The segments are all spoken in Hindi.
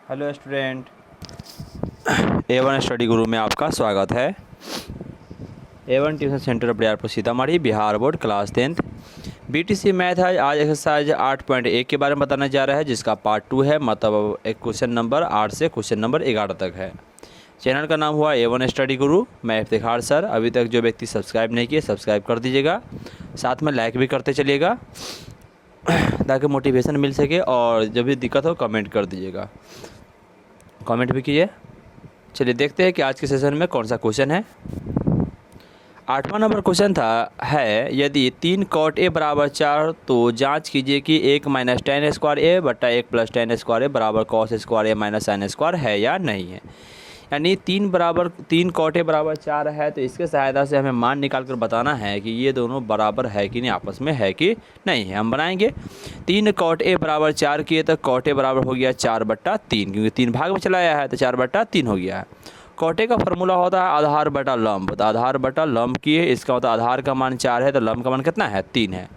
हेलो स्टूडेंट, A1 स्टडी गुरु में आपका स्वागत है। A1 tuition centre Bariyarpur Sitamarhi, Bihar board class 10th BTC math है। आज एक्सरसाइज 8.1 के बारे में बताने जा रहा है, जिसका पार्ट 2 है। मतलब एक क्वेश्चन नंबर 8 से क्वेश्चन नंबर 11 तक है। चैनल का नाम हुआ A1 स्टडी गुरु। मैं इफ्तिखार सर। अभी तक जो व्यक्ति सब्सक्राइब नहीं किए सब्सक्राइब कर दीजिएगा, साथ में लाइक भी करते चलिएगा ताकि मोटिवेशन मिल सके। और जब भी दिक्कत हो कमेंट कर दीजिएगा, कमेंट भी कीजिए। चलिए देखते हैं कि आज के सेशन में कौन सा क्वेश्चन है। 8वां नंबर क्वेश्चन है यदि 3 cot A बराबर 4 तो जांच कीजिए कि 1 माइनस टेन स्क्वायर ए बटा 1 प्लस टेन स्क्वायर ए बराबर कॉस स्क्वायर ए माइनस साइन स्क्वायर है या नहीं है। यानी 3 cot A बराबर 4 है, तो इसके सहायता से हमें मान निकाल कर बताना है कि ये दोनों बराबर है कि नहीं, आपस में है कि नहीं है। हम बनाएंगे 3 cot A बराबर 4 किए तो cot A बराबर हो गया 4/3, क्योंकि 3 भाग में चलाया है तो 4/3 हो गया है। cot A का फॉर्मूला होता है आधार बटा लंब। तो आधार बटा लंब किए, इसका मतलब आधार का मान 4 है तो लंब का मान कितना है, 3 है।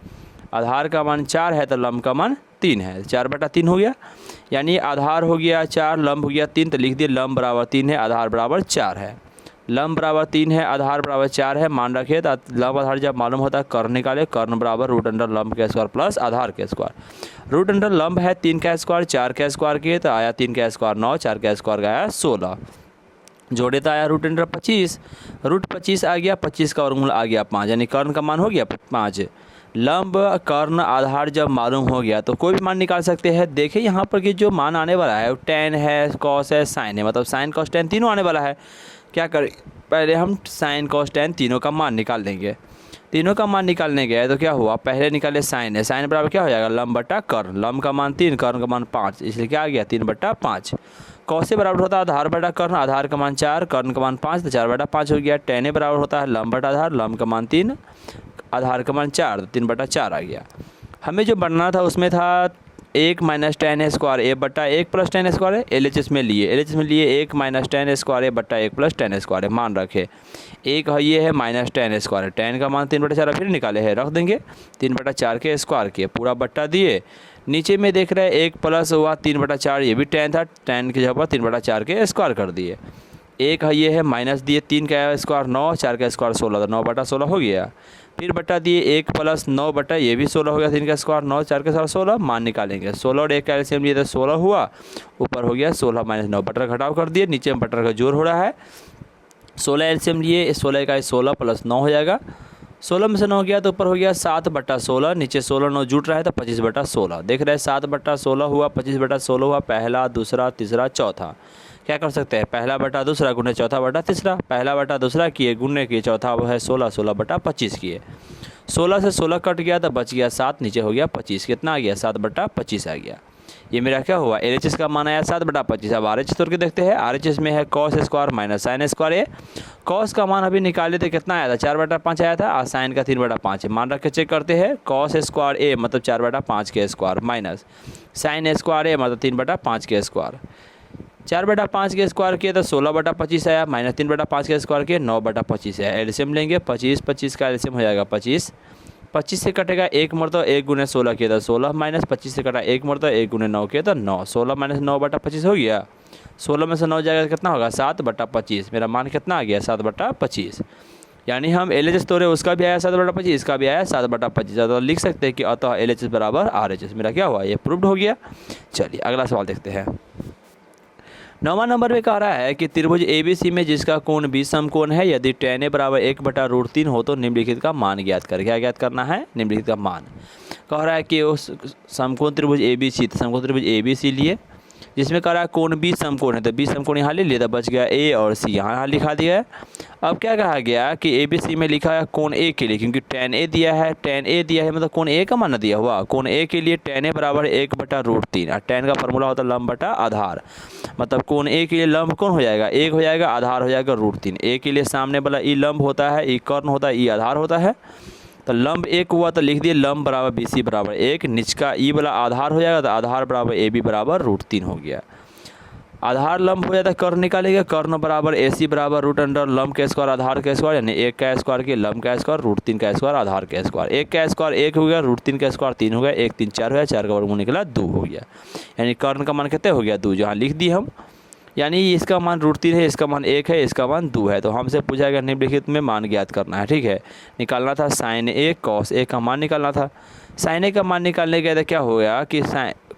आधार का मान 4 है तो लंब का मान 3 है, 4/3 हो गया। यानी आधार हो गया 4, लंब हो गया 3, तो लिख दिए लंब बराबर 3 है, आधार बराबर 4 है। लंब बराबर 3 है, आधार बराबर 4 है, मान रखिए। तो लंब आधार जब मालूम होता है कर्ण निकाले, कर्ण बराबर रूट अंडर लंब के स्क्वायर प्लस आधार के स्क्वायर। रूट अंडर लंब है 3 का स्क्वायर, 4 का स्क्वायर किए तो आया 3 का स्क्वायर 9, 4 का स्क्वायर आया 16, जोड़े तो आया रूट अंडर 25, रूट 25 आ गया, 25 का वर्गमूल आ गया 5, यानी कर्ण का मान हो गया 5। लंब कर्ण आधार जब मालूम हो गया तो कोई भी मान निकाल सकते हैं। देखिए यहाँ पर कि जो मान आने वाला है वो टेन है, कॉस है, साइन है, मतलब साइन कॉस टेन तीनों आने वाला है। क्या करें, पहले हम साइन कॉस टेन तीनों का मान निकाल देंगे। तीनों का मान निकालने गए तो क्या हुआ, पहले निकाले साइन है, साइन बराबर क्या हो जाएगा लंब बटा कर्ण, लंब का मान 3, कर्ण का मान 5, इसलिए क्या आ गया 3/5। कॉस से बराबर होता है आधार बटा कर्ण, आधार का मान 4, कर्ण का मान 5, तो 4/5 हो गया। टेन बराबर होता है लंब बटा आधार, लंब का मान 3, आधार का मान 4, तो 3/4 आ गया। हमें जो बनना था उसमें था 1 माइनस टेन स्क्वायर ए बटा 1 प्लस टेन स्क्वायर है। LHS में लिए 1 माइनस टेन स्क्वायर ए बटा 1 प्लस टेन स्क्वायर है। मान रखे एक है, ये है माइनस टेन स्क्वायर, टेन का मान 3/4 फिर निकाले है, रख देंगे 3/4 के स्क्वायर किए, पूरा बट्टा दिए। नीचे में देख रहे हैं 1 प्लस हुआ 3/4, ये भी टेन था, टेन की जगह पर 3/4 के स्क्वायर कर दिए। एक है, ये है माइनस दिए 3 का स्क्वायर 9, 4 का स्क्वायर 16, तो 9/16 हो गया। फिर बटा दिए 1 प्लस 9 बटा, ये भी 16 हो गया, 3 का स्क्वायर 9, 4 का स्क्वायर 16, मान निकालेंगे 16 और 1 का एलसीएम लिए तो 16 हुआ, ऊपर हो गया 16 माइनस 9, बटर घटाव कर दिए, नीचे में बटर का जोड़ हो रहा है। 16 एलसीएम लिए, 16 का 16 प्लस 9 हो जाएगा, 16 में से 9 गया तो ऊपर हो गया 7/16, नीचे 16 9 जुट रहा है तो 25/16। देख रहे हैं 7/16 हुआ, 25/16 हुआ, पहला दूसरा तीसरा चौथा। क्या कर सकते हैं, पहला बटा दूसरा गुने चौथा बटा तीसरा, पहला बटा दूसरा किए गुने किए, चौथा वो है 16, 16/25 किए, 16 से 16 कट गया तो बच गया 7, नीचे हो गया 25, कितना आ गया 7/25 आ गया। ये मेरा क्या हुआ, LHS का मान आया 7/25। अब RHS तोड़ के देखते हैं, RHS में है cos square minus sine square A. Cos का मान अभी निकाले तो कितना आया था 4/5 आया था, और साइन का 3/5 मान रख के चेक करते हैं। कॉस स्क्वायर ए मतलब 4/5 के स्क्वायर माइनस साइन स्क्वायर ए मतलब 3/5 के स्क्वायर, 4/5 के स्क्वायर किए तो 16/25 आया, माइनस 3/5 के स्क्वायर किए 9/25 आया। एलसीएम लेंगे 25, 25 का एलसीएम हो जाएगा 25, 25 से कटेगा 1 मरतो 1 गुने 16 किया था 16, माइनस 25 से कटा 1 मरतो 1 गुने 9 किया था 9, 16 माइनस 9/25 हो गया। 16 में से 9 जाएगा कितना होगा 7/25, मेरा मान कितना आ गया 7/25। यानी हम LHS तोड़े उसका भी आया 7/25, इसका भी आया 7/25, तो लिख सकते हैं कि अतः LHS बराबर RHS। मेरा क्या हुआ, ये प्रूव्ड हो गया। चलिए अगला सवाल देखते हैं। 9वां नंबर में कह रहा है कि त्रिभुज ABC में जिसका कोण 20 समकोण है, यदि tan A बराबर 1/√3 हो तो निम्नलिखित का मान ज्ञात कर। क्या ज्ञात करना है, निम्नलिखित का मान। कह रहा है कि उस समकोण त्रिभुज ABC, समकोण त्रिभुज ABC लिए जिसमें कह रहा है कोण 20 समकोण है, तो 20 समकोण यहाँ ले लिया तो बच गया A और C, यहाँ लिखा दिया है। अब क्या कहा गया कि ABC में लिखा है कोण A के लिए, क्योंकि tan A दिया है, tan A दिया है मतलब कोण A का मान दिया हुआ। कोण A के लिए tan A बराबर 1/√3, और tan का फॉर्मूला होता है लंब बटा आधार, मतलब कोण A के लिए लंब कौन हो जाएगा 1 हो जाएगा, आधार हो जाएगा √3। A के लिए सामने वाला E लंब होता है, E कर्ण होता है, E आधार होता है, तो लंब 1 हुआ तो लिख दिए लंब बराबर BC बराबर 1, नीच का E वाला आधार हो जाएगा तो आधार बराबर AB बराबर √3 हो गया। आधार लंब हो जाता है कर्ण निकालेंगे, कर्ण बराबर AC बराबर रूट अंडर लंब के स्क्वायर आधार के स्क्वायर, यानी 1 का स्क्वायर के लंब का स्क्वायर रूट 3 का स्क्वायर आधार के स्क्वायर। 1 का स्क्वायर 1 हो गया, रूट 3 का स्क्वायर 3 हो गया, 1 3 4 हो गया, 4 का वर्गमूल निकला 2 हो गया, यानी कर्ण का मान कितने हो गया 2, जहाँ लिख दी हम, यानी इसका मान रूट 3 है, इसका मान 1 है, इसका मान 2 है। तो हमसे पूछा गया निम्नलिखित में मान ज्ञात करना है, ठीक है। निकालना था साइन A कॉस A का मान निकालना था। साइन A का मान निकालने गया तो क्या हो गया कि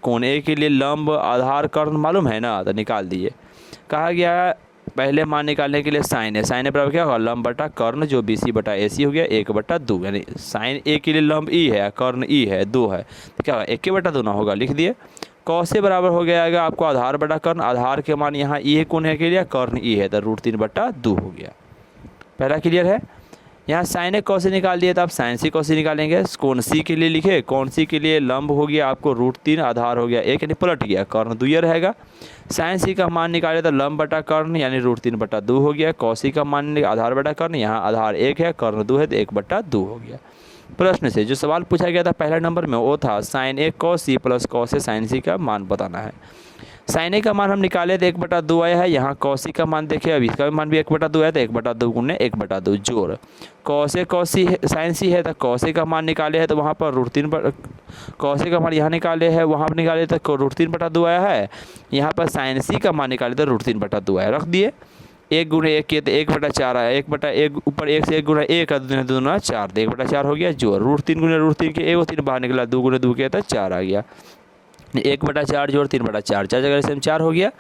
कोण A के लिए लंब आधार कर्ण मालूम है ना, तो निकाल दिए। कहा गया पहले मान निकालने के लिए साइन A बराबर क्या होगा लंब बटा कर्ण जो BC बटा AC हो गया 1/2, यानी साइन A के लिए लंब E है, कर्ण E है 2 है, तो क्या होगा 1/2 ना होगा, लिख दिए। कॉस A बराबर हो गया आपको आधार बटा कर्ण, आधार के मान यहाँ E है कौन है के लिए कर्ण E है, तो रूट 3/2 हो गया। पहला क्लियर है। यहाँ साइन A कॉस A निकाल दिए तो आप साइन C कॉस C निकालेंगे। कौन C के लिए लिखे, कौन C के लिए लंब हो गया आपको रूट 3 आधार हो गया 1, यानी पलट गया, कर्ण 2 रहेगा। साइन C का मान निकाले तो लंब बटा कर्ण यानी रूट 3/2 हो गया। कॉस C का मान आधार बटा कर्ण, यहाँ आधार 1 है कर्ण 2 है तो 1/2 हो गया। प्रश्न से जो सवाल पूछा गया था पहला नंबर में वो था sine A cos C plus cos A sine C का मान बताना है। साइन A का मान हम निकाले तो 1/2 आया है। यहाँ कॉस C का मान देखिए, अब इसका मान भी 1/2 है तो 1/2 गुणे 1/2 जोड़ cos A cos C sine C है तो कॉस A का मान निकाले है तो वहाँ पर रूट 3 कॉस A का मान यहाँ निकाले है, वहाँ पर निकाले तो रूट 3/2 आया है। यहाँ पर साइन C का मान निकाले तो रूट 3/2 आया, रख दिए। 1 गुणे 1 किए तो 1/4 आया, 1/1 ऊपर 1 से 1 गुना 1 का 2 दूना 4 तो 1/4 हो गया। जोड़ रूट 3 गुणे रूट 3 के 1 3 बाहर निकला, 2 गुणे 2 किया तो 4 आ गया। 1/4 जोड़ 3/4, 4 जगह से 4 हो गया।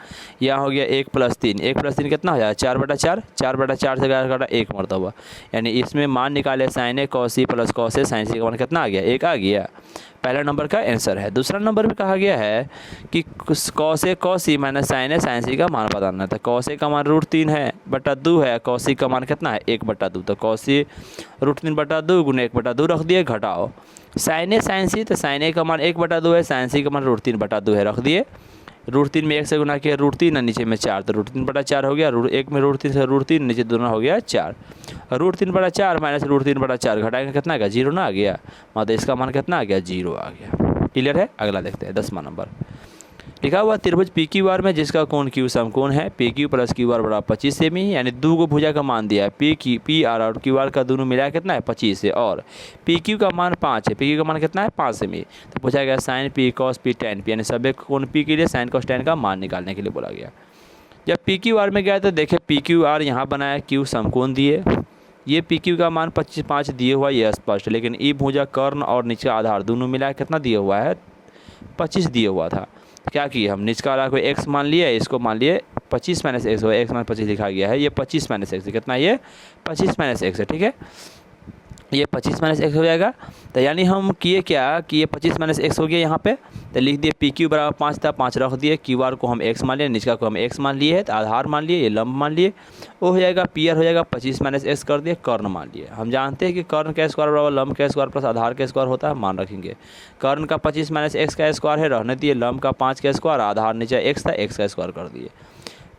यहाँ हो गया 1 + 3, 1 + 3 कितना हो जाए 4/4, 4/4 से काटा 1 मरतबा, यानी इसमें मान निकाले sine A cos C plus cos A sine C का मान कितना आ गया 1 आ गया। पहला नंबर का आंसर है। दूसरा नंबर में कहा गया है कि cos A cos C minus sine A sine C का मान बताना था। कॉस A का मान रूट 3/2 है, कॉस C का मान कितना है 1/2, तो कॉस C रूट 3/2 गुणे 1/2 रख दिए, घटाओ साइन A साइन C, तो साइन A का मान 1/2 है, साइन C का मान रूट 3/2 है, रख दिए। रूट 3 में 1 से गुना किया रूट 3 और नीचे में 4 तो रूट 3/4 हो गया। रूट 1 में रूट 3 से रूट 3 नीचे दोनों हो गया 4, रूट 3/4 माइनस रूट 3/4 घटाएंगे कितना आ गया 0 ना आ गया, मतलब इसका मान कितना आ गया 0 आ गया। क्लियर है। अगला देखते हैं 10वां नंबर। लिखा हुआ त्रिभुज PQR में जिसका कोण Q समकोण है, PQ प्लस QR बराबर 25 सेमी, यानी दो को भुजा का मान दिया है PR और QR का दोनों मिला कितना है 25 है, और PQ का मान 5 है, PQ का मान कितना है 5 सेमी। तो पूछा गया sign P cos P tan P, यानी सभी कोण P के लिए साइन cos tan का मान निकालने के लिए बोला गया। जब PQR में गया तो देखे PQR यहाँ बनाया, Q समकोण दिए, ये PQ का मान 25 दिए हुआ ये स्पष्ट, लेकिन ई भुजा कर्ण और नीचे आधार दोनों मिला कितना दिया हुआ है 25 दिया हुआ था। क्या किए हम निचका वाला को x मान लिया, इसको मान लिए 25 - x हो, x मान 25 लिखा गया है, ये 25 - x कितना, ये 25 - x है, ठीक है, ये 25 - x हो जाएगा। तो यानी हम किए क्या कि ये 25 - x हो गया यहाँ पे, तो लिख दिए PQ बराबर 5 था, 5 रख दिए, QR को हम x मान लिए, निचका को हम x मान लिए है, तो आधार मान लिए, ये लंब मान लिए, वो हो जाएगा PR हो जाएगा 25 - x कर दिए, कर्ण मान लिए। हम जानते हैं कि कर्ण का स्क्वायर बराबर लंब का स्क्वायर प्लस आधार का स्क्वायर होता है, मान रखेंगे। कर्ण का 25 - x का स्क्वायर है, रहने दिए, लंब का 5 का स्क्वायर, आधार नीचे x था, x का स्क्वायर कर दिए।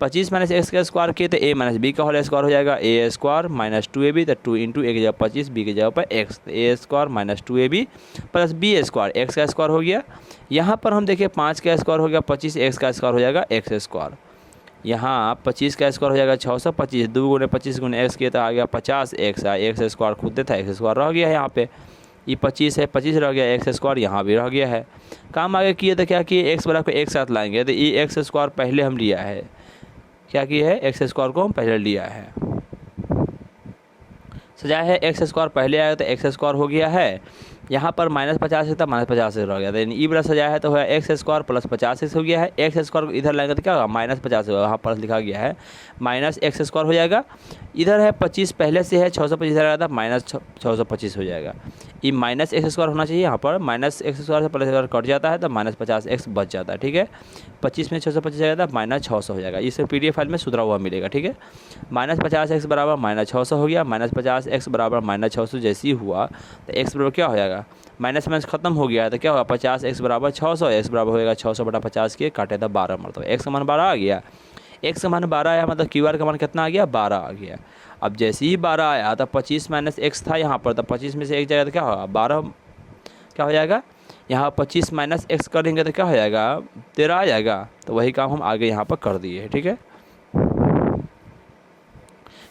25 - x का स्क्वायर किए तो a - b का होल स्क्वायर हो जाएगा, a स्क्वायर माइनस 2ab, तो 2 × a की जगह 25, b की जगह पर x, तो a square minus 2ab plus b square, x का स्क्वायर हो गया। यहाँ पर हम देखिए 5 का स्क्वायर हो गया 25, x का स्क्वायर हो जाएगा x स्क्वायर, यहाँ 25 का स्क्वायर हो जाएगा 625, 2 × 25 × x किए तो आ गया 50x, x स्क्वायर खुद देता है, x स्क्वायर रह गया है यहाँ पे, ये 25 है, 25 रह गया, x स्क्वायर यहाँ भी रह गया है। काम आगे किए तो क्या किए x बराबर को एक साथ लाएंगे, तो ये x स्क्वायर पहले हम लिया है, क्या किया है x स्क्वायर को हम पहले लिया है, सजाया है, x स्क्वायर पहले आया तो x स्क्वायर हो गया है, यहाँ पर -50 था, -50 रह गया था, यानी ई बड़ा सजाया है तो है x स्क्वायर प्लस 50x हो गया है। x स्क्वायर इधर लाएंगे तो क्या होगा -50 होगा, वहाँ पर लिखा गया है -x स्क्वायर हो जाएगा। इधर है 25 पहले से है, 625 इधर आया था, -625 हो जाएगा। ये -x स्क्वायर होना चाहिए, यहाँ पर -x स्क्वायर से प्लस कट जाता है तो -50x बच जाता है, ठीक है। 25 में 625 जाएगा तो -600 हो जाएगा, इसे PDF फाइल में सुधरा हुआ मिलेगा, ठीक है। -50x बराबर -600 हो गया, -50x बराबर -600 जैसी हुआ तो x बराबर क्या हो जाएगा, माइनस माइनस खत्म हो गया है तो क्या होगा 50x बराबर 600, x बराबर होगा 600/50 के काटे था 12 मरतबा, x का मान 12 आ गया, x का मान 12 आया, मतलब QR का मान कितना आ गया 12 आ गया। अब जैसे ही 12 आया तो 25 - x था यहाँ पर, तो 25 में से एक जाएगा तो क्या होगा 12 क्या हो जाएगा, यहाँ 25 माइनस एक्स करेंगे तो क्या हो जाएगा, 13 आ जाएगा। तो वही काम हम आगे यहाँ पर कर दिए है, ठीक है।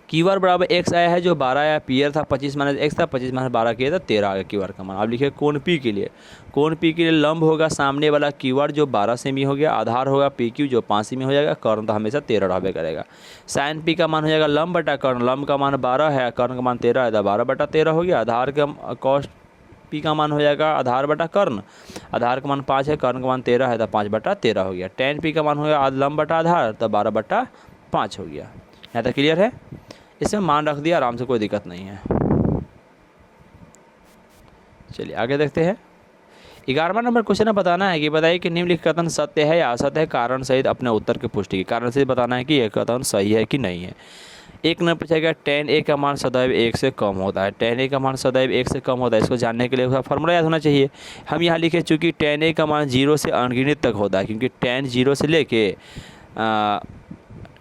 क्यू आर बराबर एक्स आया है, जो 12 आया, पी आर था 25 माइनस एक्स था, 25 माइनस 12 किया था 13 आ गया क्यू आर का मान। अब लिखिए कोण पी के लिए, कोण पी के लिए लंब होगा सामने वाला क्यू आर जो 12 सेमी हो गया, आधार होगा पी क्यू जो 5 सेमी हो जाएगा, कर्ण तो हमेशा 13 रहबे करेगा। साइन पी का मान हो जाएगा लंब बटा कर्ण, लंब का मान 12 है, कर्ण का मान 13 है, तो 12 बटा 13 हो गया। आधार का कॉस्ट पी का मान हो जाएगा आधार बटा कर्ण, आधार का मान 5 है, कर्ण का मान 13 है, तो 5 बटा 13 हो गया। टेन पी का मान हो गया लंब बटा आधार, तो 12 बटा 5 हो गया। यहाँ तक क्लियर है। इसमें मान रख दिया, आराम से, कोई दिक्कत नहीं है। चलिए आगे देखते हैं। 11वां नंबर क्वेश्चन बताना है कि बताइए कि निम्नलिखित कथन सत्य है या असत्य है, कारण सहित अपने उत्तर की पुष्टि की। कारण सहित बताना है कि यह कथन सही है कि नहीं है। एक नंबर पूछेगा tan a का मान सदैव 1 से कम होता है। tan a का मान सदैव 1 से कम होता है, इसको जानने के लिए उसका फॉर्मूला याद होना चाहिए। हम यहाँ लिखे चूँकि tan a का मान 0 से अनगिनत तक होता है, क्योंकि tan 0 से लेके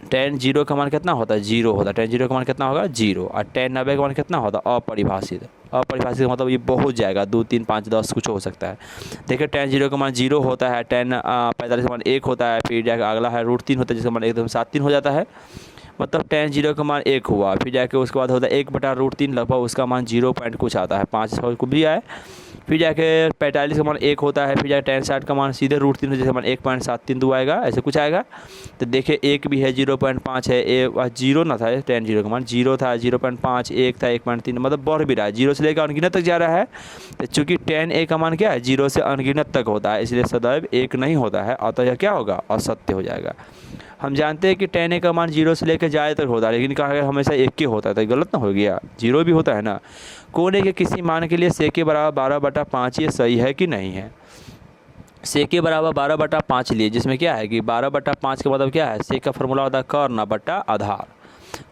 tan 0 का मान कितना होता है, 0 होता है। tan 0 का मान कितना होगा, 0। और tan 90 का मान कितना होता है, अपरिभाषित। अपरिभाषित मतलब ये बहुत जाएगा, 2 3 5 10 कुछ हो सकता है। देखिए tan 0 का मान 0 होता है, tan 45 का मान 1 होता है, फिर जाकर अगला है √3 होता है, जिसका मान एकदम 7 3 हो जाता है। मतलब tan 0 का मान 1 हुआ, फिर जाके उसके बाद होता है 1 बटा √3, लगभग उसका मान 0 पॉइंट कुछ आता है, 5 को भी आए। फिर जाके 45 का मान 1 होता है, फिर जाके tan 60 का मान सीधे √3 जैसे मान 1.732 आएगा, ऐसे कुछ आएगा। तो देखिए 1 भी है, 0.5 है, 0 ना था tan 0 का मान 0 था, 0.5, 1 था, 1.3, मतलब बढ़ भी रहा है, 0 से लेकर अनगिनत तक जा रहा है। तो चूँकि tan a का मान क्या है, 0 से अनगिनत तक होता है, इसलिए सदैव 1 नहीं होता है, अतः यह क्या होगा, असत्य हो जाएगा। हम जानते हैं कि tan a का मान 0 से लेकर ज़्यादा तक होता है, लेकिन कहा गया हमेशा 1 के होता है, तो गलत ना हो गया, 0 भी होता है ना। कोण a के किसी मान के लिए sec के बराबर 12 बटा 5, ये सही है कि नहीं है। sec के बराबर 12 बटा 5 लिए, जिसमें क्या है कि 12 बटा 5 का मतलब क्या है, sec का फॉर्मूला होता है कर्ण बटा आधार,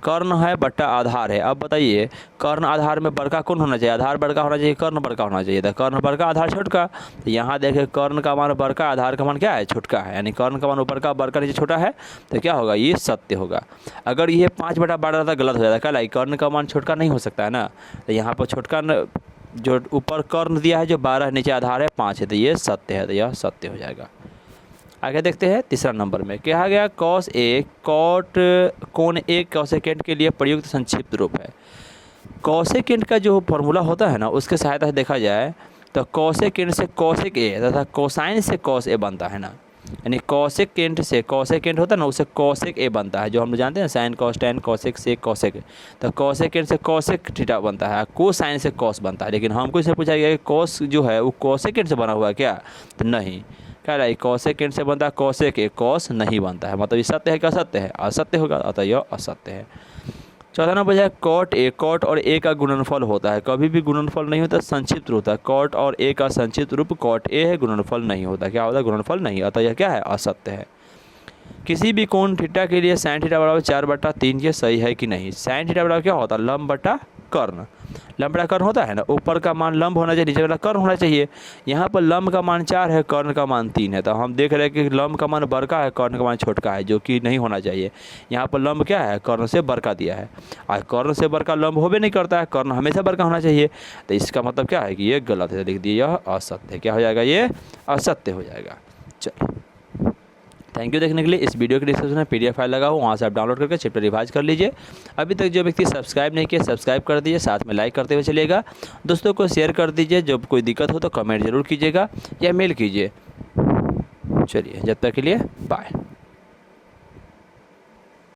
कर्ण है बटा आधार है। अब बताइए कर्ण आधार में बड़का कौन होना चाहिए, आधार बड़का होना चाहिए, कर्ण बड़का होना चाहिए, तो कर्ण बड़का आधार छोटका। तो यहाँ देखें कर्ण का मान बड़का, आधार का मान क्या है, छोटका है, यानी कर्ण का मान ऊपर का बड़का नीचे छोटा है, तो क्या होगा, ये सत्य होगा। अगर ये 5 बटा 12 रहता गलत हो जाता, क्या कर्ण का मान छोटका नहीं हो सकता है ना। तो यहाँ पर छोटका जो ऊपर कर्ण दिया है जो 12 नीचे आधार है 5 है, तो ये सत्य है, तो यह सत्य हो जाएगा। आगे देखते हैं तीसरा नंबर में कहा गया cos a कॉट कोण a कोसेकेंट के लिए प्रयुक्त संक्षिप्त रूप है। कोसेकेंट का जो फॉर्मूला होता है ना, उसके सहायता से देखा जाए तो कोसेकेंट से कोसेक a तथा कोसाइन से cos a बनता है ना, यानी कोसेकेंट से कोसेकेंट होता है ना, उससे कोसेक a बनता है, जो हम लोग जानते हैं साइन कॉस टैन कोसेक से कोसेक, तो कोसेकेंट से कोसेक थीटा बनता है, कोसाइन से कॉस बनता है। लेकिन हमको इससे पूछा गया कि कॉस जो है वो कोसेकेंट से बना हुआ है क्या, तो नहीं, क्या रहा है, कोसेकेंट से बनता है, कोसेक a कॉस नहीं बनता है, मतलब ये सत्य है क्या, असत्य है, असत्य होगा, अतः यह असत्य है। चौथा नंबर है कॉट a, कॉट और a का गुणनफल होता है, कभी भी गुणनफल नहीं होता, संक्षिप्त होता है। कॉट और a का संक्षिप्त रूप कॉट a है, गुणनफल नहीं होता, क्या होता है, गुणनफल नहीं, अतः यह क्या है, असत्य है। किसी भी कोण थीटा के लिए साइन थीटा बराबर 4/3, ये सही है कि नहीं। साइन थीटा बराबर क्या होता है, लंब बटा कर्ण, लंब बटा कर्ण होता है ना, ऊपर का मान लंब होना चाहिए, नीचे वाला कर्ण होना चाहिए। यहाँ पर लंब का मान 4 है, कर्ण का मान 3 है, तो हम देख रहे हैं कि लंब का मान बड़का है, कर्ण का मान छोटका है, जो कि नहीं होना चाहिए। यहाँ पर लंब क्या है, कर्ण से बड़का दिया है, और कर्ण से बड़का लंब होबे नहीं करता है, कर्ण हमेशा बड़का होना चाहिए, तो इसका मतलब क्या है कि ये गलत है, लिख दिए यह असत्य है, क्या हो जाएगा, ये असत्य हो जाएगा। चलिए थैंक यू देखने के लिए। इस वीडियो के डिस्क्रिप्शन में PDF फाइल लगा हो, वहाँ से आप डाउनलोड करके चैप्टर रिवाइज कर लीजिए। अभी तक जो व्यक्ति सब्सक्राइब नहीं किया सब्सक्राइब कर दीजिए, साथ में लाइक करते हुए चलिएगा, दोस्तों को शेयर कर दीजिए, जब कोई दिक्कत हो तो कमेंट जरूर कीजिएगा या मेल कीजिए। चलिए जब तक के लिए बाय।